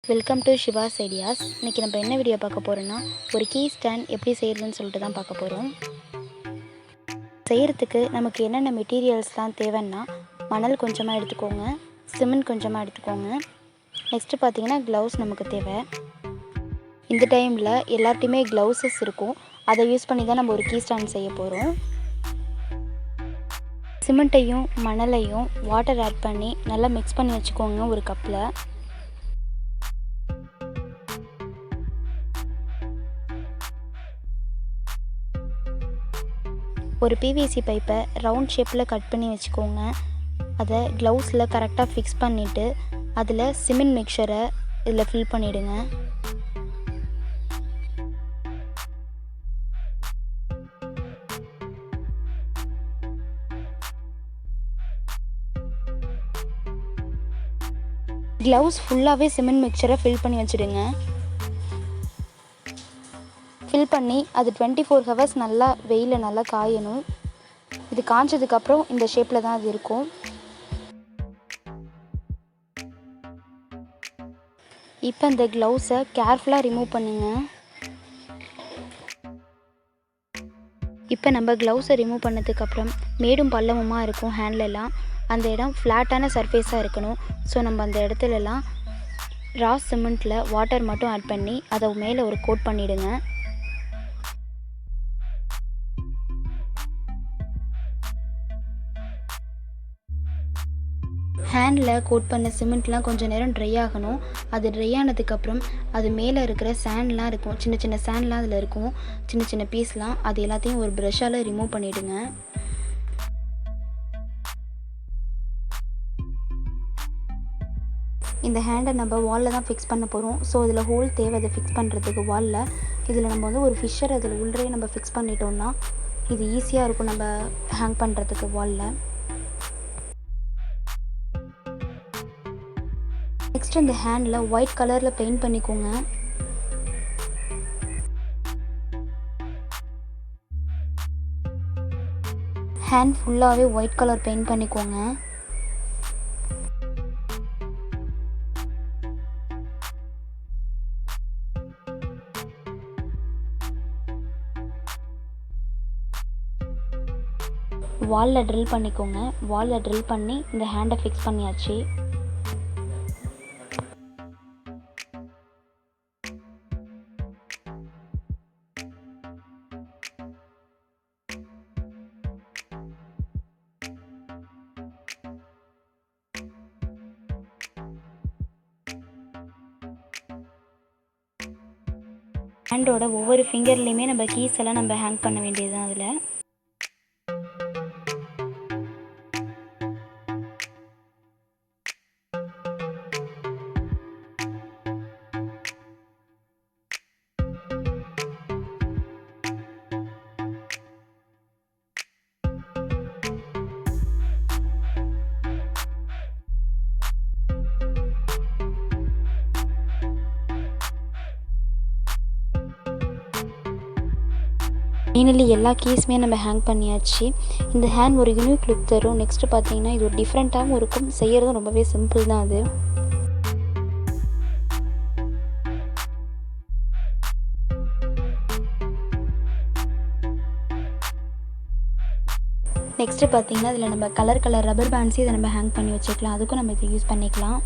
Welcome to Siva's ideas. இன்றைக்கி நம்ம என்ன வீடியோ பார்க்க போகிறோன்னா, ஒரு கீ ஸ்டாண்ட் எப்படி செய்கிறதுன்னு சொல்லிட்டு தான் பார்க்க போகிறோம். செய்கிறதுக்கு நமக்கு என்னென்ன மெட்டீரியல்ஸ்லாம் தேவைன்னா, மணல் கொஞ்சமாக எடுத்துக்கோங்க, சிமெண்ட் கொஞ்சமாக எடுத்துக்கோங்க. நெக்ஸ்ட்டு பார்த்திங்கன்னா க்ளவுஸ் நமக்கு தேவை. இந்த டைமில் எல்லார்ட்டையுமே க்ளவுஸஸ் இருக்கும், அதை யூஸ் பண்ணி தான் நம்ம ஒரு கீ ஸ்டாண்ட் செய்ய போகிறோம். சிமெண்ட்டையும் மணலையும் வாட்டர் ஆட் பண்ணி நல்லா மிக்ஸ் பண்ணி வச்சுக்கோங்க ஒரு கப்பில். ஒரு பிவிசி பைப்பை ரவுண்ட் ஷேப்பில் கட் பண்ணி வச்சுக்கோங்க. அதை க்ளவுஸில் கரெக்டாக ஃபிக்ஸ் பண்ணிவிட்டு அதில் சிமெண்ட் மிக்சரை இதில் ஃபில் பண்ணிவிடுங்க. க்ளவுஸ் ஃபுல்லாகவே சிமெண்ட் மிக்சரை ஃபில் பண்ணி வச்சுடுங்க. ஃபில் பண்ணி அது 24 ஹவர்ஸ் நல்லா வெயிலில் நல்லா காயணும். இது காய்ஞ்சதுக்கப்புறம் இந்த ஷேப்பில் தான் அது இருக்கும். இப்போ இந்த க்ளவுஸை கேர்ஃபுல்லாக ரிமூவ் பண்ணுங்கள். இப்போ நம்ம க்ளவுஸை ரிமூவ் பண்ணதுக்கப்புறம் மேடும் பள்ளமுமாக இருக்கும் ஹேண்ட்லலாம். அந்த இடம் ஃப்ளாட்டான சர்ஃபேஸாக இருக்கணும். ஸோ நம்ம அந்த இடத்துலலாம் ரா சிமெண்ட்டில் வாட்டர் மட்டும் ஆட் பண்ணி அதை மேலே ஒரு கோட் பண்ணிவிடுங்க. ஹேண்டில் கோட் பண்ண சிமெண்ட்லாம் கொஞ்சம் நேரம் ட்ரை ஆகணும். அது ட்ரை ஆனதுக்கப்புறம் அது மேலே இருக்கிற சேண்ட்லாம் இருக்கும், சின்ன சின்ன சேண்ட்லாம் அதில் இருக்கும், சின்ன சின்ன பீஸ்லாம். அது எல்லாத்தையும் ஒரு ப்ரஷ்ஷால் ரிமூவ் பண்ணிவிடுங்க. இந்த ஹேண்டை நம்ம வாலில் தான் ஃபிக்ஸ் பண்ண போகிறோம். ஸோ இதில் ஹோல் தேவை அதை ஃபிக்ஸ் பண்ணுறதுக்கு வாலில். இதில் நம்ம வந்து ஒரு ஃபிஷ்ஷர் அதில் உள்ளே நம்ம ஃபிக்ஸ் பண்ணிட்டோம்னா இது ஈஸியாக இருக்கும் நம்ம ஹேங் பண்ணுறதுக்கு வாலில். நெக்ஸ்ட் இந்த ஹேண்டில் ஒயிட் கலரில் பெயிண்ட் பண்ணிக்கோங்க. ஹேண்ட் ஃபுல்லாகவே ஒயிட் கலர் பெயிண்ட் பண்ணிக்கோங்க. வாலில் ட்ரில் பண்ணிக்கோங்க. வாலில் ட்ரில் பண்ணி இந்த ஹேண்டை ஃபிக்ஸ் பண்ணியாச்சு. ஹேண்டோட ஒவ்வொரு ஃபிங்கர்லேயுமே நம்ம கீஸ் எல்லாம் நம்ம ஹேங் பண்ண வேண்டியது தான். அதில் ஃபைனலி எல்லா கீஸுமே நம்ம ஹேங் பண்ணியாச்சு. இந்த ஹேண்ட் ஒரு யூனிக் லுக் தரும். நெக்ஸ்ட்டு பார்த்தீங்கன்னா இது ஒரு டிஃப்ரெண்ட்டாகவும் இருக்கும், செய்கிறதும் ரொம்பவே சிம்பிள் தான். அது நெக்ஸ்ட்டு பார்த்தீங்கன்னா இதில் நம்ம கலர் ரப்பர் பேண்ட்ஸே இதை நம்ம ஹேங் பண்ணி வச்சுக்கலாம். அதுக்கும் நம்ம இதை யூஸ் பண்ணிக்கலாம்.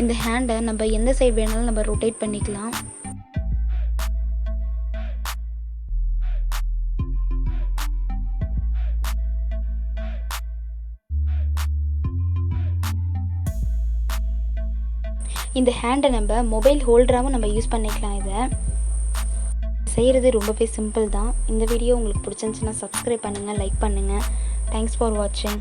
இந்த ஹேண்டை நம்ம எந்த சைடு வேணாலும் நம்ம ரொட்டேட் பண்ணிக்கலாம். இந்த ஹேண்டை நம்ம மொபைல் ஹோல்டராகவும் நம்ம யூஸ் பண்ணிக்கலாம். இதை செய்கிறது ரொம்பவே சிம்பிள் தான். இந்த வீடியோ உங்களுக்கு பிடிச்சிருந்துச்சுன்னா சப்ஸ்கிரைப் பண்ணுங்கள், லைக் பண்ணுங்கள். தேங்க்ஸ் ஃபார் வாட்சிங்.